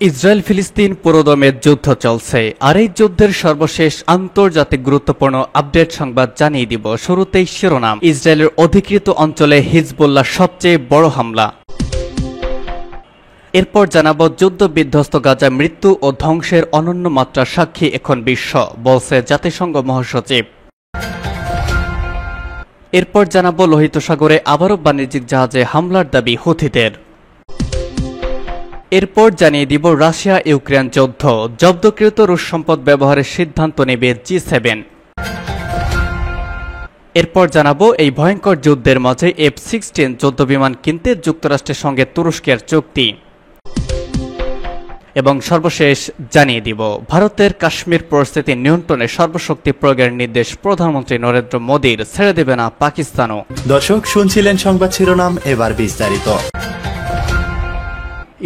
Israel ফিলিস্তিন পুরোদমে যুদ্ধ চলছে, আর এই যুদ্ধের সর্বশেষ আন্তর্জাতিক গুরুত্বপূর্ণ আপডেট সংবাদ জানিয়ে দিব। শুরুতেই শিরোনাম, ইসরায়েলের অধিকৃত অঞ্চলে হিজবুল্লাহ সবচেয়ে বড় হামলা। এরপর জানাবো যুদ্ধ বিধ্বস্ত গাজা মৃত্যু ও ধ্বংসের অনন্য মাত্রা সাক্ষী এখন বিশ্ব, বলছে জাতিসংঘ মহাসচিব। এরপর জানাবো লোহিত সাগরে আবারও বাণিজ্যিক জাহাজে হামলার দাবি হুথিদের। এরপর জানিয়ে দিব রাশিয়া ইউক্রেন যুদ্ধ, জব্দকৃত রুশ সম্পদ ব্যবহারের সিদ্ধান্ত নেবে G7। এরপর জানাবো এই ভয়ঙ্কর যুদ্ধের মাঝে F-16 যুদ্ধবিমান কিনতে যুক্তরাষ্ট্রের সঙ্গে তুরস্কের চুক্তি। এবং সর্বশেষ জানিয়ে দিব ভারতের কাশ্মীর পরিস্থিতি নিয়ন্ত্রণে সর্বশক্তি প্রয়োগের নির্দেশ প্রধানমন্ত্রী নরেন্দ্র মোদীর, ছেড়ে দেবে না পাকিস্তানও। দর্শক শুনছিলেন সংবাদ শিরোনাম, এবার বিস্তারিত।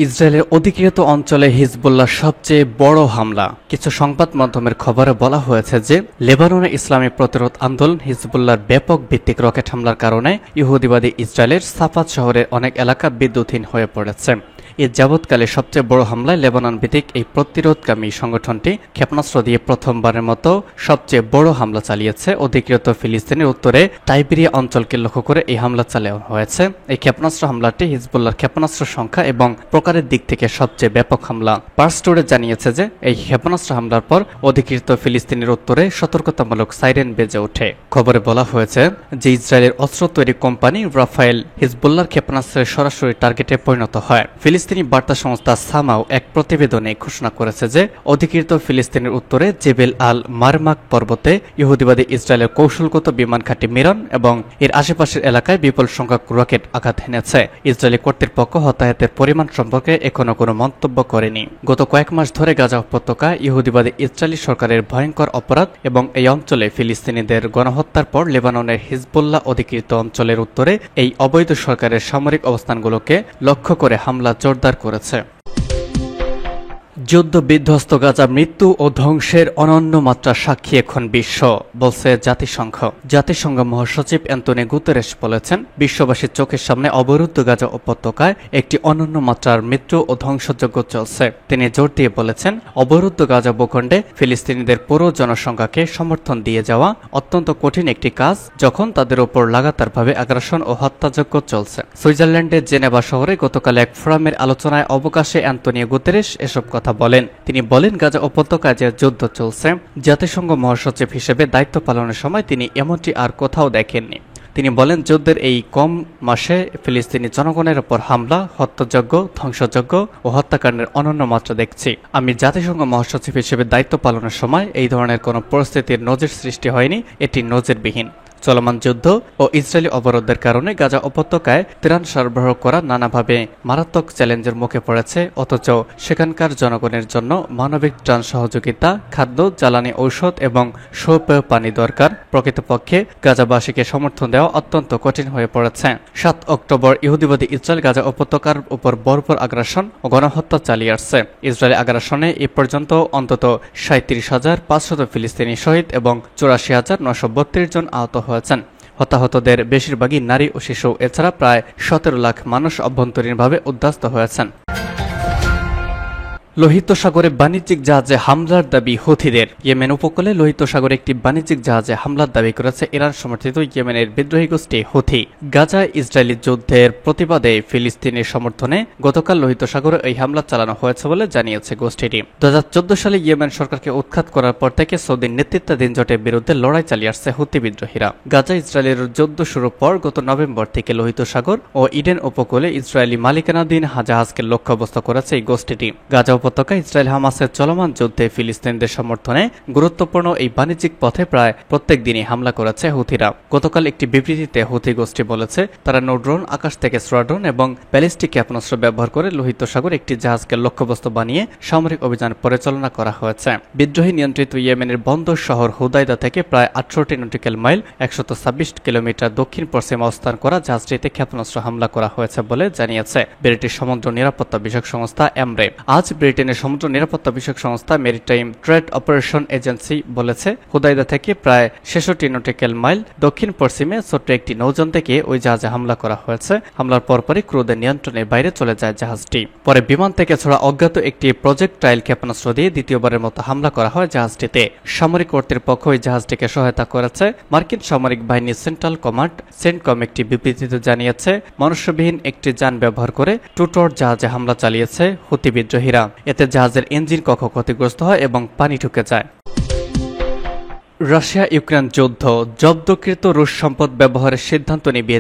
ইসরায়েলের অধিকৃত অঞ্চলে হিজবুল্লাহ সবচেয়ে বড় হামলা। কিছু সংবাদ মাধ্যমের খবরে বলা হয়েছে যে লেবাননে ইসলামী প্রতিরোধ আন্দোলন হিজবুল্লাহর ব্যাপক ভিত্তিক রকেট হামলার কারণে ইহুদিবাদী ইসরায়েলের সাফাত শহরের অনেক এলাকা বিদ্যুৎহীন হয়ে পড়েছে। এর যাবৎকালে সবচেয়ে বড় হামলায় লেবানন ভিত্তিক এই প্রতিরোধকামী সংগঠনটি ক্ষেপণাস্ত্র দিয়ে প্রথমবারের মতো সবচেয়ে বড় হামলা চালিয়েছে। অধিকৃত ফিলিস্তিনের উত্তরে টাইবেরিয়া অঞ্চলকে লক্ষ্য করে এই হামলা চালানো হয়েছে। এই ক্ষেপণাস্ত্র হামলাটি হিজবুল্লাহর ক্ষেপণাস্ত্র সংখ্যা এবং প্রকারের দিক থেকে সবচেয়ে ব্যাপক হামলা। পার্সটোরে জানিয়েছে যে এই ক্ষেপণাস্ত্র হামলার পর অধিকৃত ফিলিস্তিনের উত্তরে সতর্কতামূলক সাইরেন বেজে ওঠে। খবরে বলা হয়েছে যে ইসরায়েলের অস্ত্র তৈরি কোম্পানি রাফায়েল হিজবুল্লাহর ক্ষেপণাস্ত্রের সরাসরি টার্গেটে পরিণত হয়। ফিলিস্তিনি বার্তা সংস্থা সামাও এক প্রতিবেদনে ঘোষণা করেছে যে অধিকৃত ফিলিস্তিনের উত্তরে জেবেল আল মারমাক পর্বতে ইহুদিবাদী ইসরায়েলের কৌশলগত বিমান ঘাঁটি মিরন এবং এর আশেপাশের এলাকায় বিপুল সংখ্যক রকেট আঘাত হেনেছে। ইসরায়েলি কর্তৃপক্ষ হতাহতের পরিমাণ সম্পর্কে এখনো কোনো মন্তব্য করেনি। গত কয়েক মাস ধরে গাজা উপত্যকায় ইহুদিবাদী ইসরায়েলি সরকারের ভয়ঙ্কর অপরাধ এবং এই অঞ্চলে ফিলিস্তিনিদের গণহত্যার পর লেবাননের হিজবুল্লাহ অধিকৃত অঞ্চলের উত্তরে এই অবৈধ সরকারের সামরিক অবস্থানগুলোকে লক্ষ্য করে হামলা জোরদার করেছে। যুদ্ধ বিধ্বস্ত গাজা মৃত্যু ও ধ্বংসের অনন্য মাত্রা সাক্ষী এখন বিশ্ব, বলছে জাতিসংঘ। জাতিসংঘ মহাসচিব অ্যান্তোনিও গুতেরেস বলেছেন, বিশ্ববাসীর চোখের সামনে অবরুদ্ধ গাজা উপত্যকায় একটি অনন্য মাত্রার মৃত্যু ও ধ্বংসযজ্ঞ চলছে। তিনি জোর দিয়ে বলেছেন, অবরুদ্ধ গাজা ভূখণ্ডে ফিলিস্তিনিদের পুরো জনসংখ্যাকে সমর্থন দিয়ে যাওয়া অত্যন্ত কঠিন একটি কাজ, যখন তাদের উপর লাগাতারভাবে আগ্রাসন ও হত্যাযজ্ঞ চলছে। সুইজারল্যান্ডের জেনেভা শহরে গতকাল এক ফোরামের আলোচনায় অবকাশে অ্যান্তোনিও গুতেরেস এসব কথা বলেন। তিনি বলেন, গাজা উপত্যকায় যে যুদ্ধ চলছে, জাতিসংঘ মহাসচিব হিসেবে দায়িত্ব পালনের সময় তিনি এমনটি আর কোথাও দেখেননি। তিনি বলেন, যুদ্ধের এই কম মাসে ফিলিস্তিনি জনগণের উপর হামলা, হত্যাযজ্ঞ, ধ্বংসযজ্ঞ ও হত্যাকাণ্ডের অনন্য মাত্রা দেখছি। আমি জাতিসংঘ মহাসচিব হিসেবে দায়িত্ব পালনের সময় এই ধরনের কোনো পরিস্থিতির নজির সৃষ্টি হয়নি। এটি নজিরবিহীন। চলমান যুদ্ধ ও ইসরায়েলি অবরোধের কারণে গাজা উপত্যকায় ত্রাণ সরবরাহ করা নানাভাবে মারাত্মক চ্যালেঞ্জের মুখে পড়েছে। অথচ সেখানকার জনগণের জন্য মানবিক ত্রাণ সহযোগিতা, খাদ্য, জ্বালানি, ঔষধ এবং সুপেয় পানি দরকার। প্রকৃতপক্ষে গাজাবাসীকে সমর্থন দেওয়া অত্যন্ত কঠিন হয়ে পড়েছে। 7 অক্টোবর ইহুদিবাদী ইসরায়েল গাজা উপত্যকার উপর বর্বর আগ্রাসন ও গণহত্যা চালিয়ে আসছে। ইসরায়েলি আগ্রাসনে এ পর্যন্ত অন্তত 37,500 ফিলিস্তিনি শহীদ এবং 84,932 জন আহত হয়েছেন। হতাহতদের বেশিরভাগই নারী ও শিশু। এছাড়া প্রায় 17 লাখ মানুষ অভ্যন্তরীণভাবে উদ্বাস্ত হয়েছেন। লোহিত সাগরে বাণিজ্যিক জাহাজে হামলার দাবি হুথিদের। ইয়েমেন উপকূলে লোহিত সাগরে একটি বাণিজ্যিক জাহাজে হামলার দাবি করেছে ইরান সমর্থিত ইয়েমেনের বিদ্রোহী গোষ্ঠী হুথি। গাজায় ইসরায়েলি যুদ্ধের প্রতিবাদে ফিলিস্তিনের সমর্থনে গতকাল লোহিত সাগরে এই হামলা চালানো হয়েছে বলে জানিয়েছে গোষ্ঠীটি। 2014 সালে ইয়েমেন সরকারকে উৎখাত করার পর থেকে সৌদি নেতৃত্বাধীন জোটের বিরুদ্ধে লড়াই চালিয়ে আসছে হুথি বিদ্রোহীরা। গাজা ইসরায়েলের যুদ্ধ শুরুর পর গত নভেম্বর থেকে লোহিত সাগর ও ইডেন উপকূলে ইসরায়েলি মালিকানাধীন জাহাজকে লক্ষ্যবস্তু করেছে এই গোষ্ঠীটি। গাজা উপত্যকায় ইসরায়েল হামাসের চলমান যুদ্ধে ফিলিস্তিনিদের সমর্থনে গুরুত্বপূর্ণ এই বাণিজ্যিক পথে প্রায় প্রত্যেক দিনই হামলা করেছে হুথিরা। গতকাল একটি বিবৃতিতে হুথি গোষ্ঠী বলেছে, তারা নৌড্রোন, আকাশ থেকে স্কোয়াড্রন এবং ব্যালিস্টিক ক্ষেপণাস্ত্র ব্যবহার করে লোহিত সাগর একটি জাহাজকে লক্ষ্যবস্তু বানিয়ে সামরিক অভিযান পরিচালনা করা হয়েছে। বিদ্রোহী নিয়ন্ত্রিত ইয়েমেনের বন্দর শহর হুদাইদা থেকে প্রায় 18 নটিক্যাল মাইল 126 কিলোমিটার দক্ষিণ পশ্চিমে অবস্থান করা জাহাজটিতে ক্ষেপণাস্ত্র হামলা করা হয়েছে বলে জানিয়েছে ব্রিটিশ সমুদ্র নিরাপত্তা বিষয়ক সংস্থা এমরে। আজ ব্রিটেনের সমুদ্র নিরাপত্তা বিষয়ক সংস্থা মেরিটাইম ট্রেড অপারেশন এজেন্সি বলেছে, হুদাইদা থেকে প্রায় 66 নটিক্যাল মাইল দক্ষিণ পশ্চিমে ছোট্ট একটি নৌযান থেকে ওই জাহাজে হামলা করা হয়েছে। হামলার পরপরই ক্রুদের নিয়ন্ত্রণের বাইরে চলে যায় জাহাজটি। পরে বিমান থেকে ছোড়া অজ্ঞাত একটি প্রজেক্টাইল ক্ষেপণাস্ত্র দিয়ে দ্বিতীয়বারের মতো হামলা করা হয় জাহাজটিতে। সামরিক কর্তৃপক্ষ ওই জাহাজটিকে সহায়তা করেছে। মার্কিন সামরিক বাহিনী সেন্ট্রাল কমান্ড সেন্টকম একটি বিবৃতিতে জানিয়েছে, মনুষ্যবিহীন একটি যান ব্যবহার করে টুটর জাহাজে হামলা চালিয়েছে হুতি বিদ্রোহীরা। এতে জাহাজের ইঞ্জিন কক্ষ ক্ষতিগ্রস্ত হয় এবং পানি ঢুকে যায়। রাশিয়া ইউক্রেন যুদ্ধ, জব্দকৃত রুশ সম্পদ ব্যবহারের সিদ্ধান্ত নিবে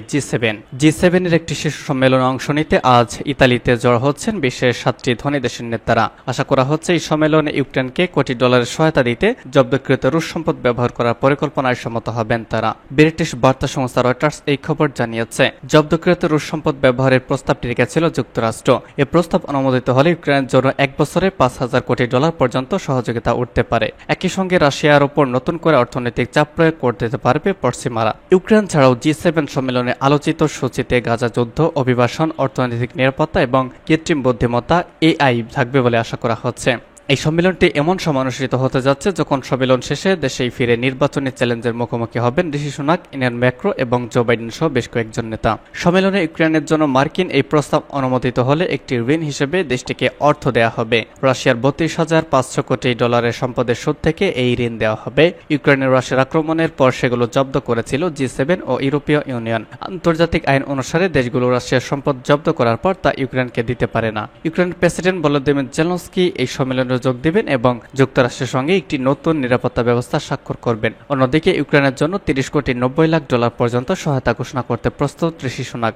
জি7 একটি শীর্ষ সম্মেলনে অংশ নিতে আজ ইতালিতে জড়ো হচ্ছেন বিশ্বের 7টি ধনী দেশের নেতারা। আশা করা হচ্ছে এই সম্মেলনে ইউক্রেনকে কোটি ডলারের সহায়তা দিতে জব্দকৃত রুশ সম্পদ ব্যবহার করার পরিকল্পনায় সম্মত হবেন তারা। ব্রিটিশ বার্তা সংস্থা রয়টার্স এই খবর জানিয়েছে। জব্দকৃত রুশ সম্পদ ব্যবহারের প্রস্তাবটি রেখেছিল যুক্তরাষ্ট্র। এই প্রস্তাব অনুমোদিত হলে ইউক্রেনের জন্য 1 বছরে 5,000 কোটি ডলার পর্যন্ত সহযোগিতা উঠতে পারে। একই সঙ্গে রাশিয়ার উপর নতুন করে অর্থনৈতিক চাপ প্রয়োগ করতে পারবে পশ্চিমারা। ইউক্রেন ছাড়াও জি7 সম্মেলনে আলোচিত সূচিতে গাজা যুদ্ধ, অভিবাসন, অর্থনৈতিক নিরাপত্তা এবং কৃত্রিম বুদ্ধিমত্তা এআই থাকবে বলে আশা করা হচ্ছে। এই সম্মেলনটি এমন সময় অনুষ্ঠিত হতে যাচ্ছে যখন সম্মেলন শেষে দেশেই ফিরে নির্বাচনী চ্যালেঞ্জের মুখোমুখি হবেন ঋষি সুনাক, ইনান ম্যাক্রো এবং জো বাইডেন সহ বেশ কয়েকজন নেতা। সম্মেলনে ইউক্রেনের জন্য মার্কিন এই প্রস্তাব অনুমোদিত হলে একটি ঋণ হিসেবে দেশটিকে অর্থ দেওয়া হবে। রাশিয়ার 32,500 কোটি ডলারের সম্পদের সুদ থেকে এই ঋণ দেওয়া হবে। ইউক্রেনের রাশিয়ার আক্রমণের পর সেগুলো জব্দ করেছিল জি7 ও ইউরোপীয় ইউনিয়ন। আন্তর্জাতিক আইন অনুসারে দেশগুলো রাশিয়ার সম্পদ জব্দ করার পর তা ইউক্রেনকে দিতে পারে না। ইউক্রেনের প্রেসিডেন্ট ভলোদিমির জেলেনস্কি এই সম্মেলনে যোগ দিবেন এবং যুক্তরাষ্ট্রের সঙ্গে একটি নতুন নিরাপত্তা ব্যবস্থা স্বাক্ষর করবেন। অন্যদিকে ইউক্রেনের জন্য 30 কোটি 90 লাখ ডলার পর্যন্ত সহায়তা ঘোষণা করতে প্রস্তুত ঋষি সুনাক।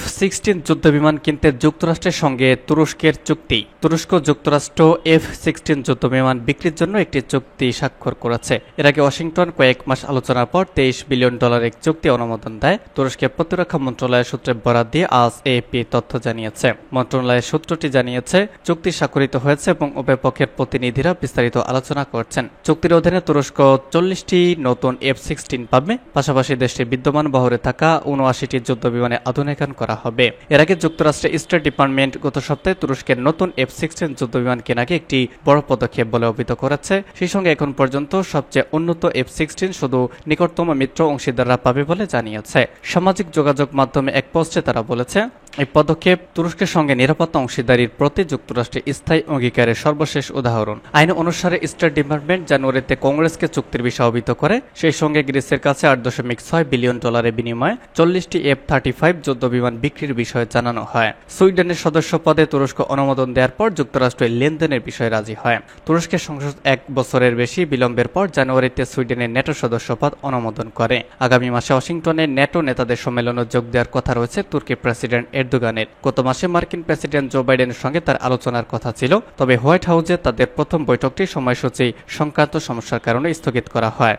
F-16 যুদ্ধবিমান কিনতে যুক্তরাষ্ট্রের সঙ্গে তুরস্কের চুক্তি। তুরস্ক যুক্তরাষ্ট্র F-16 যুদ্ধবিমান বিক্রির জন্য একটি চুক্তি স্বাক্ষর করেছে। এর আগে ওয়াশিংটন কয়েক মাস আলোচনার পর $23 বিলিয়ন এক চুক্তি অনুমোদন দেয়। তুরস্কের প্রতিরক্ষা মন্ত্রণালয়ের সূত্রে বরাত দিয়ে আজ এএপি তথ্য জানিয়েছে। মন্ত্রণালয়ের সূত্রটি জানিয়েছে, চুক্তি স্বাক্ষরিত হয়েছে এবং উভয় পক্ষের প্রতিনিধিরা বিস্তারিত আলোচনা করছেন। চুক্তির অধীনে তুরস্ক 40টি নতুন F-16 পাবে। পাশাপাশি দেশটির বিদ্যমান বহরে থাকা 79টি যুদ্ধবিমানে আধুনিকায়ন করা হবে। এর আগে যুক্তরাষ্ট্রের স্টেট ডিপার্টমেন্ট গত সপ্তাহে তুরস্কের নতুন F-16 যুদ্ধবিমান কেনাকে একটি বড় পদক্ষেপ বলে অভিহিত করেছে। সেই সঙ্গে এখন পর্যন্ত সবচেয়ে উন্নত F-16 শুধু নিকটতম মিত্র অংশীদাররা পাবে বলে জানিয়েছে। সামাজিক যোগাযোগ মাধ্যমে এক পোস্টে তারা বলেছে, এই পদক্ষেপ তুরস্কের সঙ্গে নিরাপত্তা অংশীদারির প্রতি যুক্তরাষ্ট্রের স্থায়ী অঙ্গীকারের সর্বশেষ উদাহরণ। আইন অনুসারে স্টেট ডিপার্টমেন্ট জানুয়ারিতে কংগ্রেসকে চুক্তির বিষয়ে অবহিত করে। সেই সঙ্গে গ্রিসের কাছে $8.6 বিলিয়ন বিনিময়ে 40টি F-35 যুদ্ধবিমান বিক্রির বিষয়ে জানানো হয়। সুইডেনের সদস্য পদে তুরস্ক অনুমোদন দেওয়ার পর যুক্তরাষ্ট্রের লেনদেনের বিষয়ে রাজি হয়। তুরস্কের সংসদ 1 বছরের বেশি বিলম্বের পর জানুয়ারিতে সুইডেনের ন্যাটো সদস্যপদ অনুমোদন করে। আগামী মাসে ওয়াশিংটনে ন্যাটো নেতাদের সম্মেলনে যোগ দেওয়ার কথা রয়েছে তুর্কি প্রেসিডেন্ট এরদোগানের। গত মাসে মার্কিন প্রেসিডেন্ট জো বাইডেনের সঙ্গে তার আলোচনার কথা ছিল, তবে হোয়াইট হাউসে তাদের প্রথম বৈঠকটি সময়সূচি সংক্রান্ত সমস্যার কারণে স্থগিত করা হয়।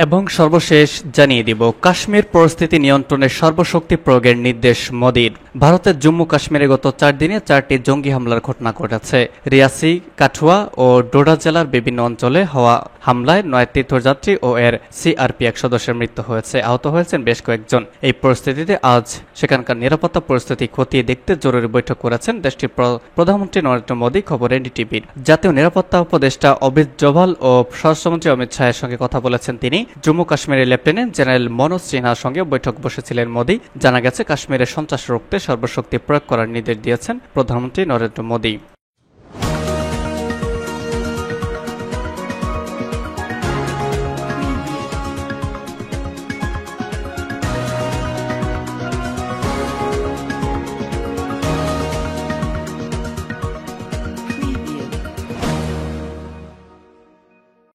এবং সর্বশেষ জানিয়ে দিব, কাশ্মীর পরিস্থিতি নিয়ন্ত্রণে সর্বশক্তি প্রয়োগের নির্দেশ মোদির। ভারতের জম্মু কাশ্মীরে গত 4 দিনে 4টি জঙ্গি হামলার ঘটনা ঘটেছে। রিয়াসি, কাঠুয়া ও ডোডা জেলার বিভিন্ন অঞ্চলে হওয়া হামলায় 9 তীর্থযাত্রী ও এর সিআরপিএফ সদস্যের মৃত্যু হয়েছে। আহত হয়েছেন বেশ কয়েকজন। এই পরিস্থিতিতে আজ সেখানকার নিরাপত্তা পরিস্থিতি খতিয়ে দেখতে জরুরি বৈঠক করেছেন দেশটির প্রধানমন্ত্রী নরেন্দ্র মোদী, খবর এনডিটিভির। জাতীয় নিরাপত্তা উপদেষ্টা অজিত ডোভাল ও স্বরাষ্ট্রমন্ত্রী অমিত শাহের সঙ্গে কথা বলেছেন তিনি। জম্মু কাশ্মীরের লেফটেন্যান্ট জেনারেল মনোজ সিনহার সঙ্গে বৈঠক বসেছিলেন মোদী। জানা গেছে, কাশ্মীরে সন্ত্রাস রুখতে সর্বশক্তি প্রয়োগ করার নির্দেশ দিয়েছেন প্রধানমন্ত্রী নরেন্দ্র মোদী।